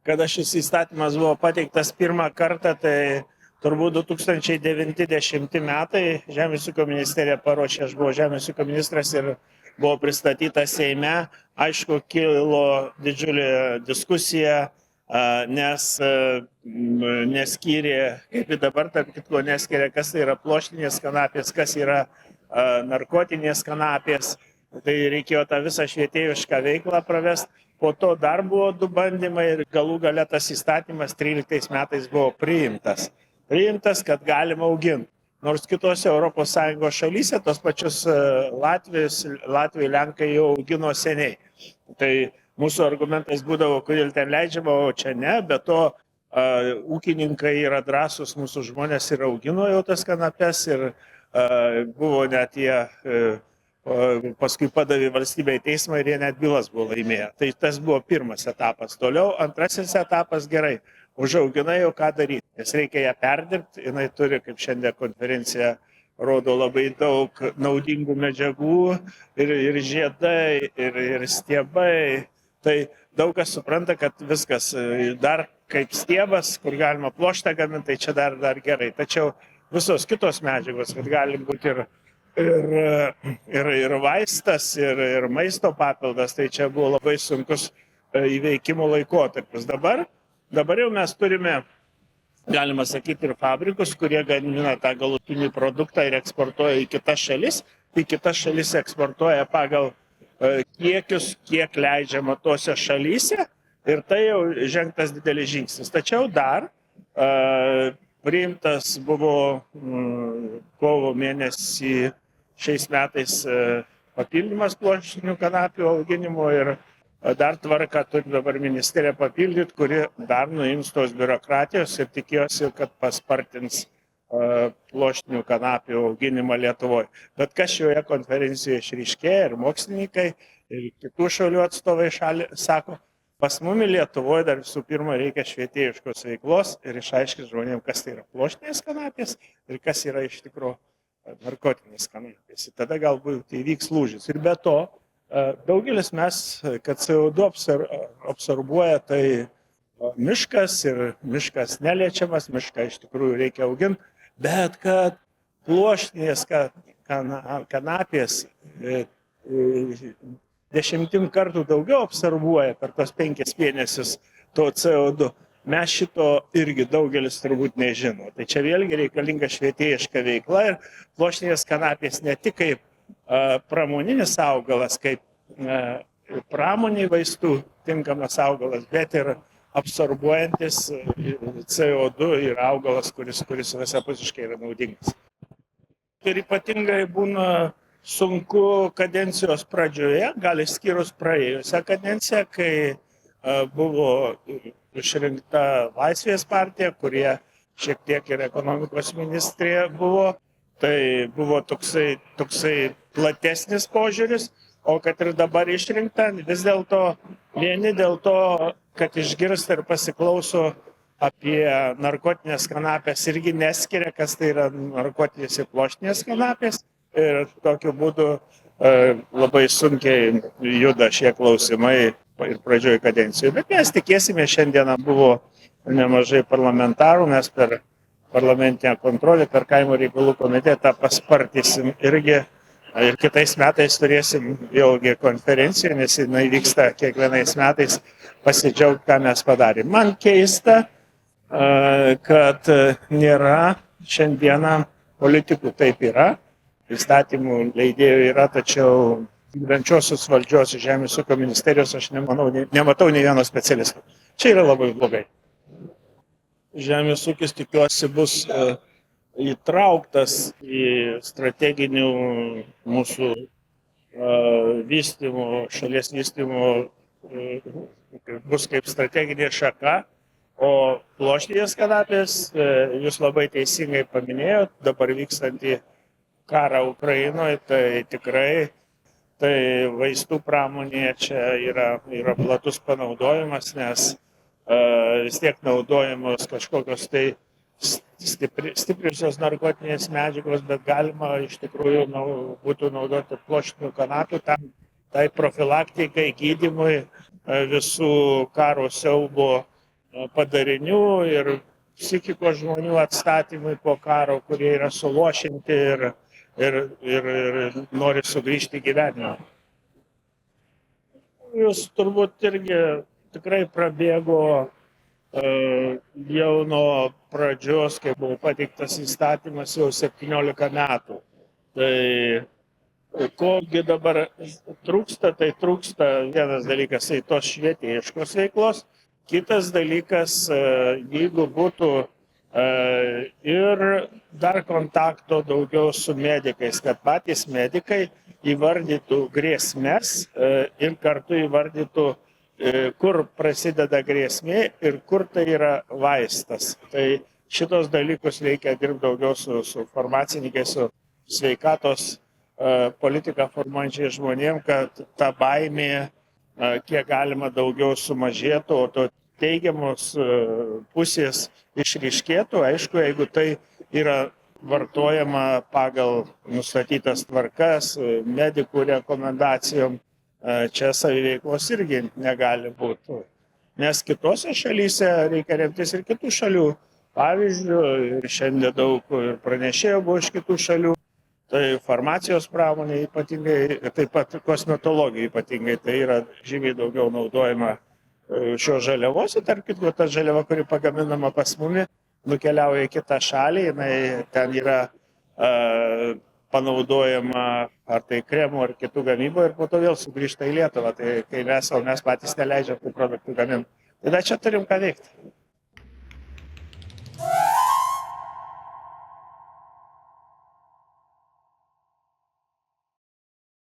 kada šis įstatymas buvo pateiktas pirmą kartą, tai turbūt 2090 metai Žemės ūkio ministerija paruošė, aš buvau Žemės ūkio ministras ir buvo pristatyta Seime. Aišku, kilo didžiulė diskusija, nes neskyrė, kaip ir dabar, tarp kitko neskyrė, kas tai yra pluoštinės kanapės, kas yra narkotinės kanapės. Tai reikėjo tą visą švietėjišką veiklą pravest. Po to dar buvo 2 bandymai ir galų gale tas įstatymas 13 metais buvo priimtas. Priimtas, kad galima auginti. Nors kitose ES šalyse, tos pačius Latvijai, Lenkai jau augino seniai. Tai mūsų argumentais būdavo, kodėl ten leidžiama, o čia ne, bet to ūkininkai yra drąsūs, mūsų žmonės ir augino jau tas kanapes ir buvo net jie paskui padavė valstybę į teismą ir jie net bylas buvo laimėję. Tai tas buvo pirmas etapas. Toliau antrasis etapas gerai. Užauginai jau ką daryti, nes reikia ją perdirbti, jinai turi, kaip šiandien konferencija rodo, labai daug naudingų medžiagų ir žiedai, ir stiebai. Tai daug kas supranta, kad viskas dar kaip stiebas, kur galima pluoštą gaminti, tai čia dar gerai. Tačiau visos kitos medžiagos, kad gali būti ir vaistas, ir maisto papildas, tai čia buvo labai sunkus įveikimo laikotarpis. Dabar jau mes turime, galima sakyti, ir fabrikus, kurie gamina tą galutinį produktą ir eksportuoja į kitas šalis. Tai kitas šalis eksportuoja pagal kiekius, kiek leidžiama tose šalyse. Ir tai jau žengtas didelis žingsnis. Tačiau dar priimtas buvo kovo mėnesį šiais metais papildymas pluoštinių kanapių auginimo ir dar tvarką turi dabar ministerija papildyti, kuri dar nuims tos biurokratijos ir tikiuosi, kad paspartins pluoštinių kanapių auginimą Lietuvoje. Bet kas šioje konferencijoje išryškėja ir mokslininkai, ir kitų šalių atstovai sako, pas mumi Lietuvoje dar visų pirma reikia švietėjiškos veiklos ir išaiškinti žmonėms, kas tai yra pluoštinės kanapės ir kas yra iš tikrųjų narkotinės kanapės. Ir tada galbūt įvyks lūžis. Ir be to, daugelis mes, kad CO2 absorbuoja, tai miškas ir miškas neliečiamas, mišką iš tikrųjų reikia auginti, bet kad pluoštinės kanapės 10 kartų daugiau absorbuoja per tos 5 mėnesius to CO2. Mes šito irgi daugelis turbūt nežino. Tai čia vėlgi reikalinga švietėjiška veikla ir pluoštinės kanapės ne tik kaip pramoninis augalas, kaip pramoniai vaistų tinkamas augalas, bet ir absorbuojantis CO2 ir augalas, kuris visapusiškai yra naudingas. Ir ypatingai būna sunku kadencijos pradžioje, gal išskyrus praėjusią kadenciją, kai buvo išrinkta Laisvės partija, kurie šiek tiek ir ekonomikos ministrė buvo. Tai buvo toksai platesnis požiūris, o kad ir dabar išrinkta, vis dėlto vieni dėl to, kad išgirsta ir pasiklauso apie narkotinės kanapės, irgi neskiria, kas tai yra narkotinės ir pluoštinės kanapės. Ir tokiu būdu labai sunkiai juda šie klausimai ir pradžioj kadencijų. Bet mes tikėsime, šiandieną buvo nemažai parlamentarų, mes per parlamentinę kontrolę, per kaimo reikalų komitetą paspartysim irgi. Ir kitais metais turėsim vėlgi konferenciją, nes jinai vyksta kiekvienais metais, pasidžiaugti, ką mes padarėm. Man keista, kad nėra šiandieną politikų, taip yra, įstatymų leidėjų yra, tačiau vykdančiosios valdžios Žemės ūkio ministerijos aš nematau nei vieno specialisto. Čia yra labai blogai. Žemės ūkis, tikiuosi, bus įtrauktas į strateginių mūsų vystymų, šalies vystymų, bus kaip strateginė šaka, o pluoštinės kanapės, jūs labai teisingai paminėjot, dabar vykstantį karą Ukrainoje, tai tikrai tai vaistų pramonėje čia yra platus panaudojimas, nes vis tiek naudojamos kažkokios tai stipriosios narkotinės medžiagos, bet galima iš tikrųjų būtų naudoti pluoštinių kanapių tai profilaktikai, gydymui visų karo siaubo padarinių ir psichikos žmonių atstatymui po karo, kurie yra suluošinti ir nori sugrįžti į gyvenimą. Jūs turbūt irgi tikrai prabėgo jau nuo pradžios, kai buvo pateiktas įstatymas, jau 17 metų. Tai kogi dabar trūksta, tai trūksta vienas dalykas, tai tos švietėjiškos veiklos, kitas dalykas, jeigu būtų ir dar kontakto daugiau su medikais, kad patys medikai įvardytų grėsmes ir kartu įvardytų, kur prasideda grėsmė ir kur tai yra vaistas. Tai šitos dalykus reikia dirbti daugiau su farmacininkais, su sveikatos politiką formuojančiais žmonėm, kad ta baimė kiek galima daugiau sumažėtų, o to teigiamos pusės išryškėtų. Aišku, jeigu tai yra vartojama pagal nustatytas tvarkas, medikų rekomendacijom, čia saviveiklos irgi negali būti. Nes kitose šalyse reikia remtis ir kitų šalių pavyzdžių, ir šiandien daug pranešėjų buvo iš kitų šalių. Tai farmacijos pramonė ypatingai, taip pat kosmetologija ypatingai, tai yra žymiai daugiau naudojama šios žaliavos. Tarp kitko, ta žaliava, kuri pagaminama pas mumi, nukeliauja į kitą šalį, jinai ten yra panaudojama ar tai kremų ar kitų gamybų ir po to vėl sugrįžta į Lietuvą. Tai kai mes patys neleidžiam tų produktų gaminti. Tai čia turim ką veikti.